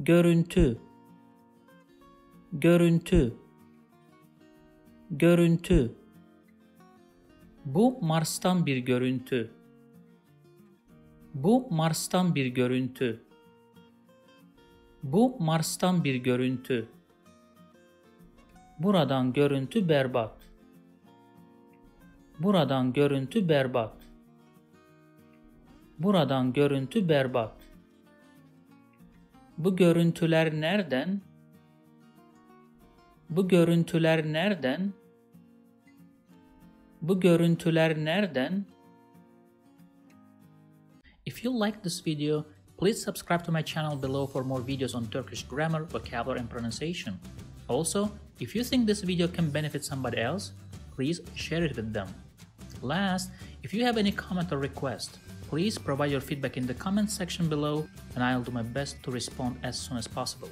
görüntü, görüntü, görüntü. Bu Mars'tan bir görüntü. Bu Mars'tan bir görüntü. Bu Mars'tan bir görüntü. Buradan görüntü berbat. Buradan görüntü berbat. Buradan görüntü berbat. Bu görüntüler nereden? Bu görüntüler nereden? Bu görüntüler nereden? If you like this video, please subscribe to my channel below for more videos on Turkish grammar, vocabulary, and pronunciation. Also, if you think this video can benefit somebody else, please share it with them. Last, if you have any comment or request, please provide your feedback in the comment section below and I'll do my best to respond as soon as possible.